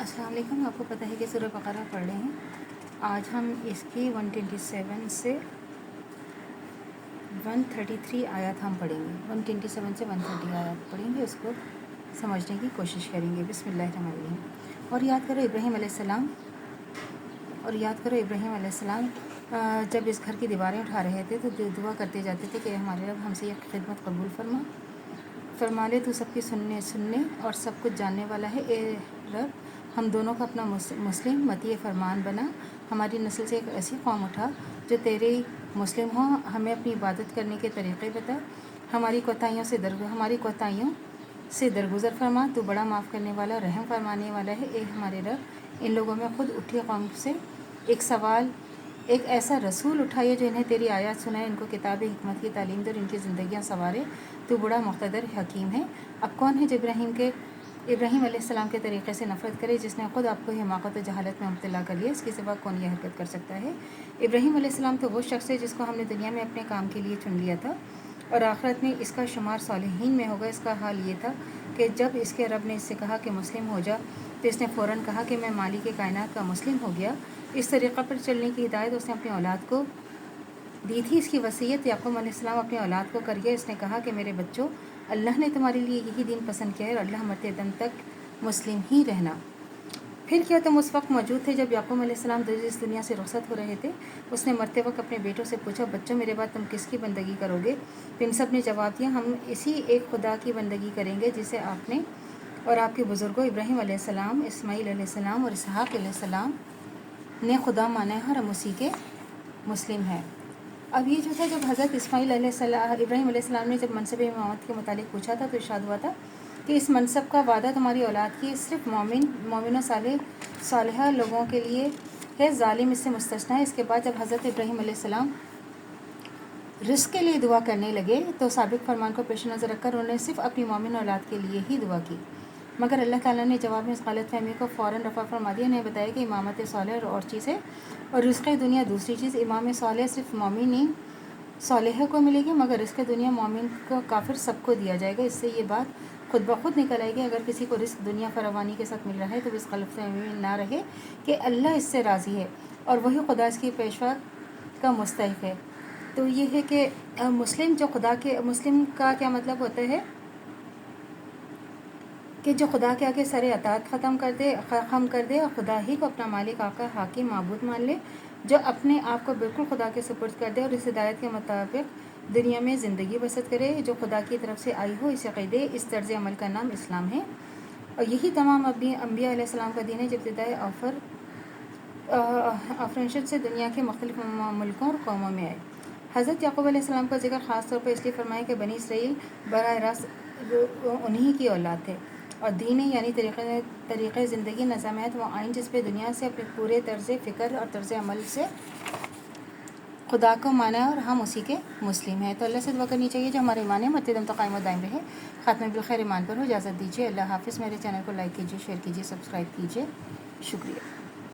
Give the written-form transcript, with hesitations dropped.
السلام علیکم. آپ کو پتہ ہے کہ سورہ بقرہ پڑھ رہے ہیں. آج ہم اس کی 127 سے 133 آیات ہم پڑھیں گے. 127 سے 130 آیات پڑھیں گے, اس کو سمجھنے کی کوشش کریں گے. بسم اللہ الرحمن الرحیم. اور یاد کرو ابراہیم علیہ السلام جب اس گھر کی دیواریں اٹھا رہے تھے تو دعا کرتے جاتے تھے کہ ہمارے رب ہم سے یہ خدمت قبول فرما لے. تو سب کی سننے اور سب کچھ جاننے والا ہے. اے رب, ہم دونوں کا اپنا مسلم مطیع فرمان بنا. ہماری نسل سے ایک ایسی قوم اٹھا جو تیرے مسلم ہوں. ہمیں اپنی عبادت کرنے کے طریقے بتا. ہماری کوتاہیوں سے درگزر فرما. تو بڑا معاف کرنے والا, رحم فرمانے والا ہے. اے ہمارے رب, ان لوگوں میں خود اٹھی قوم سے ایک ایسا رسول اٹھائیے جو انہیں تیری آیات سنائے, ان کو کتاب حکمت کی تعلیم دے اور ان کی زندگیاں سنوارے. تو بڑا مقتدر حکیم ہے. اب کون ہے جو ابراہیم علیہ السلام کے طریقے سے نفرت کرے, جس نے خود آپ کو حماقت و جہالت میں مبتلا کر لیا. اس کے سوا کون یہ حرکت کر سکتا ہے؟ ابراہیم علیہ السلام تو وہ شخص ہے جس کو ہم نے دنیا میں اپنے کام کے لیے چن لیا تھا اور آخرت میں اس کا شمار صالحین میں ہوگا. اس کا حال یہ تھا کہ جب اس کے رب نے اس سے کہا کہ مسلم ہو جا, تو اس نے فوراً کہا کہ میں مالک کائنات کا مسلم ہو گیا. اس طریقہ پر چلنے کی ہدایت اس نے اپنی اولاد کو دی تھی. اس کی وصیت یعقوب علیہ السلام اپنی اولاد کو کر گیا. اس نے کہا کہ میرے بچوں, اللہ نے تمہارے لیے یہی دین پسند کیا ہے اور اللہ مرتے دم تک مسلم ہی رہنا. پھر کیا تم اس وقت موجود تھے جب یعقوب علیہ السلام اس دنیا سے رخصت ہو رہے تھے؟ اس نے مرتے وقت اپنے بیٹوں سے پوچھا, بچوں میرے بعد تم کس کی بندگی کرو گے؟ تو ان سب نے جواب دیا, ہم اسی ایک خدا کی بندگی کریں گے جسے آپ نے اور آپ کے بزرگوں ابراہیم علیہ السلام, اسماعیل علیہ السلام اور اسحاق علیہ السلام نے خدا مانا ہے, اور ہم اسی کے مسلم ہیں. اب یہ جو تھا, جب حضرت ابراہیم علیہ السلام نے جب منصب امامت کے متعلق پوچھا تھا تو ارشاد ہوا تھا کہ اس منصب کا وعدہ تمہاری اولاد کی صرف مومن و صالحہ لوگوں کے لیے ہے, ظالم اس سے مستثنیٰ ہے. اس کے بعد جب حضرت ابراہیم علیہ السلام رزق کے لیے دعا کرنے لگے تو سابق فرمان کو پیش نظر رکھ کر انہوں نے صرف اپنی مومن اولاد کے لیے ہی دعا کی, مگر اللہ تعالیٰ نے جواب میں اس غلط فہمی کو فوراً رفع فرما دیا. انہیں بتایا کہ امامت صالح اور چیز ہے اور رزق دنیا دوسری چیز. امام صالح صرف مومن صالحہ کو ملے گی, مگر رزق دنیا مومن کو کافر سب کو دیا جائے گا. اس سے یہ بات خود بخود نکل آئے گی, اگر کسی کو رزق دنیا فراوانی کے ساتھ مل رہا ہے تو اس غلط فہمی میں نہ رہے کہ اللہ اس سے راضی ہے اور وہی خدا اس کی پیشوا کا مستحق ہے. تو یہ ہے کہ مسلم کا کیا مطلب ہوتا ہے کہ جو خدا کے آگے سر اطاعت خم کر دے اور خدا ہی کو اپنا مالک, آقا, حاکم, معبود مان لے, جو اپنے آپ کو بالکل خدا کے سپرد کر دے اور اس ہدایت کے مطابق دنیا میں زندگی بسر کرے جو خدا کی طرف سے آئی ہو. اس عقیدے, اس طرز عمل کا نام اسلام ہے, اور یہی تمام انبیاء علیہ السلام کا دین ہے, جب ابتدائی آفرینشن سے دنیا کے مختلف ملکوں اور قوموں میں آئے. حضرت یعقوب علیہ السلام کا ذکر خاص طور پر اس لیے فرمایا کہ بنی اسرائیل براہ راست انہی کی اولاد تھے, اور دین یعنی طریقۂ زندگی, نظامات و آئین جس پہ دنیا سے اپنے پورے طرز فکر اور طرز عمل سے خدا کو مانا ہے, اور ہم اسی کے مسلم ہیں. تو اللہ سے دعا کرنی چاہیے جو ہمارے ایمان ہے مرتے دم تک قائم و دائم رہے. خاتمہ بالخیر ایمان پر ہو. اجازت دیجیے. اللہ حافظ. میرے چینل کو لائک کیجیے, شیئر کیجیے, سبسکرائب کیجیے. شکریہ.